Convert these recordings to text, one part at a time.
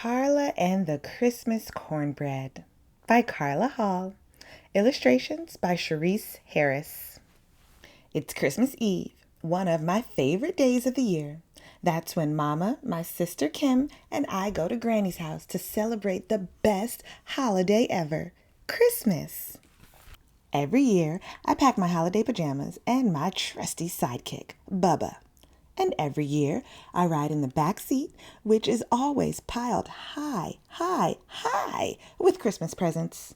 Carla and the Christmas Cornbread by Carla Hall. Illustrations by Cherise Harris. It's Christmas Eve, one of my favorite days of the year. That's when Mama, my sister Kim, and I go to Granny's house to celebrate the best holiday ever, Christmas. Every year, I pack my holiday pajamas and my trusty sidekick, Bubba. And every year, I ride in the back seat, which is always piled high, high, high with Christmas presents.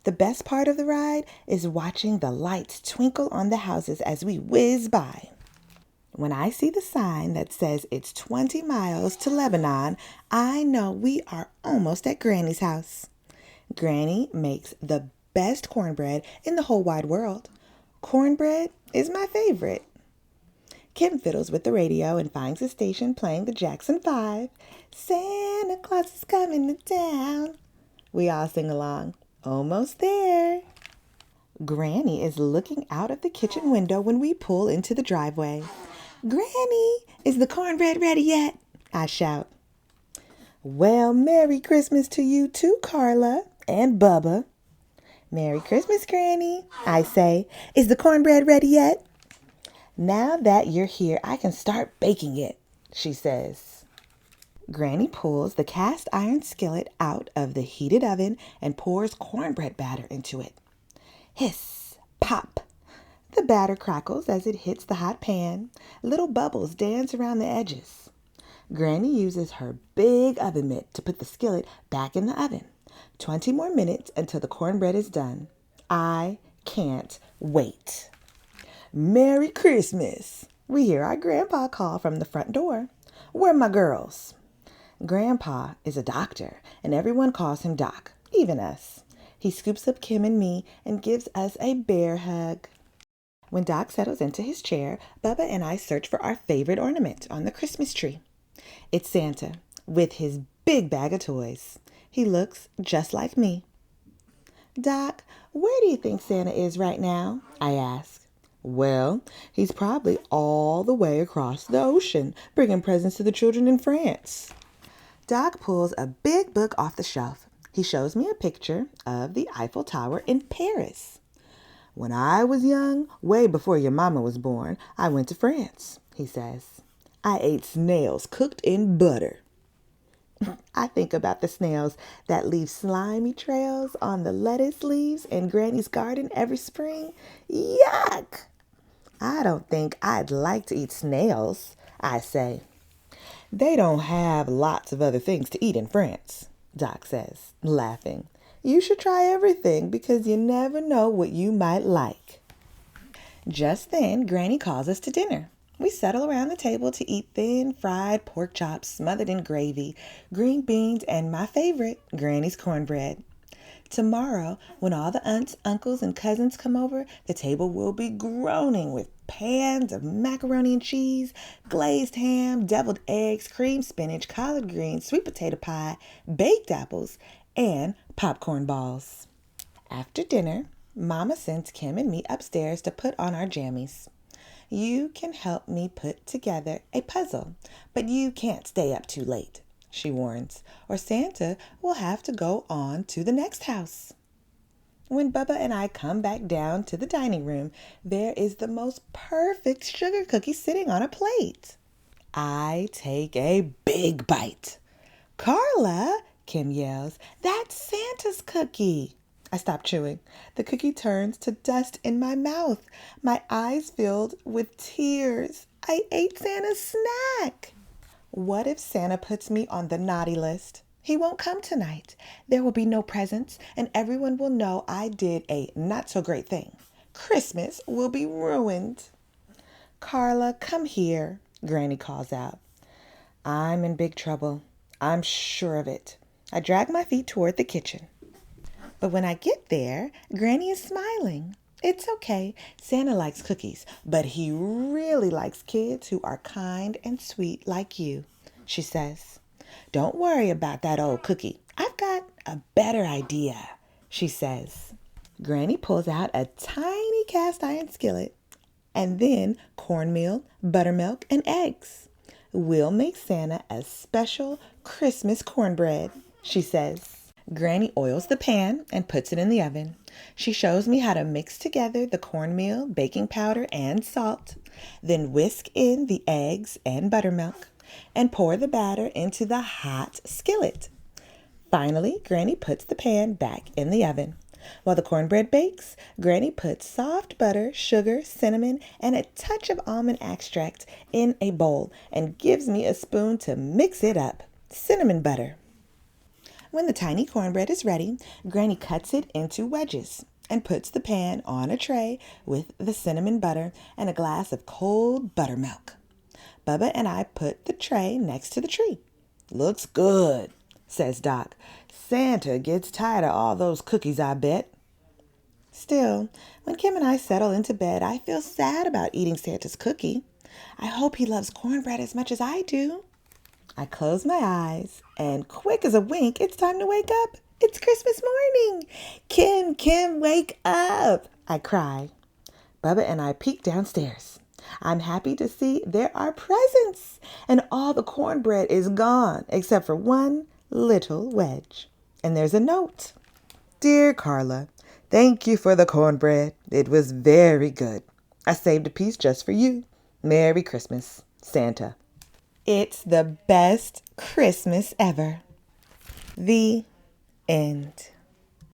The best part of the ride is watching the lights twinkle on the houses as we whiz by. When I see the sign that says it's 20 miles to Lebanon, I know we are almost at Granny's house. Granny makes the best cornbread in the whole wide world. Cornbread is my favorite. Kim fiddles with the radio and finds a station playing the Jackson 5. Santa Claus is coming to town. We all sing along. Almost there. Granny is looking out of the kitchen window when we pull into the driveway. Granny, is the cornbread ready yet? I shout. Well, Merry Christmas to you too, Carla and Bubba. Merry Christmas, Granny, I say. Is the cornbread ready yet? Now that you're here, I can start baking it, she says. Granny pulls the cast iron skillet out of the heated oven and pours cornbread batter into it. Hiss, pop. The batter crackles as it hits the hot pan. Little bubbles dance around the edges. Granny uses her big oven mitt to put the skillet back in the oven. 20 more minutes until the cornbread is done. I can't wait. Merry Christmas! We hear our grandpa call from the front door. Where are my girls? Grandpa is a doctor, and everyone calls him Doc, even us. He scoops up Kim and me and gives us a bear hug. When Doc settles into his chair, Bubba and I search for our favorite ornament on the Christmas tree. It's Santa, with his big bag of toys. He looks just like me. Doc, where do you think Santa is right now? I ask. Well, he's probably all the way across the ocean, bringing presents to the children in France. Doc pulls a big book off the shelf. He shows me a picture of the Eiffel Tower in Paris. When I was young, way before your mama was born, I went to France, he says. I ate snails cooked in butter. I think about the snails that leave slimy trails on the lettuce leaves in Granny's garden every spring. Yuck! I don't think I'd like to eat snails, I say. They don't have lots of other things to eat in France, Doc says, laughing. You should try everything because you never know what you might like. Just then, Granny calls us to dinner. We settle around the table to eat thin fried pork chops smothered in gravy, green beans, and my favorite, Granny's cornbread. Tomorrow, when all the aunts, uncles, and cousins come over, the table will be groaning with pans of macaroni and cheese, glazed ham, deviled eggs, creamed spinach, collard greens, sweet potato pie, baked apples, and popcorn balls. After dinner, Mama sends Kim and me upstairs to put on our jammies. You can help me put together a puzzle, but you can't stay up too late, she warns, or Santa will have to go on to the next house. When Bubba and I come back down to the dining room, there is the most perfect sugar cookie sitting on a plate. I take a big bite. Carla, Kim yells, that's Santa's cookie. I stop chewing. The cookie turns to dust in my mouth. My eyes filled with tears. I ate Santa's snack. What if Santa puts me on the naughty list? He won't come tonight. There will be no presents, and everyone will know I did a not-so-great thing. Christmas will be ruined. Carla, come here, Granny calls out. I'm in big trouble. I'm sure of it. I drag my feet toward the kitchen. But when I get there, Granny is smiling. It's okay. Santa likes cookies, but he really likes kids who are kind and sweet like you, she says. Don't worry about that old cookie. I've got a better idea, she says. Granny pulls out a tiny cast iron skillet and then cornmeal, buttermilk, and eggs. We'll make Santa a special Christmas cornbread, she says. Granny oils the pan and puts it in the oven. She shows me how to mix together the cornmeal, baking powder, and salt, then whisk in the eggs and buttermilk, and pour the batter into the hot skillet. Finally, Granny puts the pan back in the oven. While the cornbread bakes, Granny puts soft butter, sugar, cinnamon, and a touch of almond extract in a bowl and gives me a spoon to mix it up. Cinnamon butter. When the tiny cornbread is ready, Granny cuts it into wedges and puts the pan on a tray with the cinnamon butter and a glass of cold buttermilk. Bubba and I put the tray next to the tree. "Looks good," says Doc. "Santa gets tired of all those cookies, I bet." Still, when Kim and I settle into bed, I feel sad about eating Santa's cookie. I hope he loves cornbread as much as I do. I close my eyes, and quick as a wink, it's time to wake up. It's Christmas morning. Kim, wake up, I cry. Bubba and I peek downstairs. I'm happy to see there are presents, and all the cornbread is gone except for one little wedge. And there's a note. "Dear Carla, thank you for the cornbread. It was very good. I saved a piece just for you. Merry Christmas, Santa." It's the best Christmas ever. The end.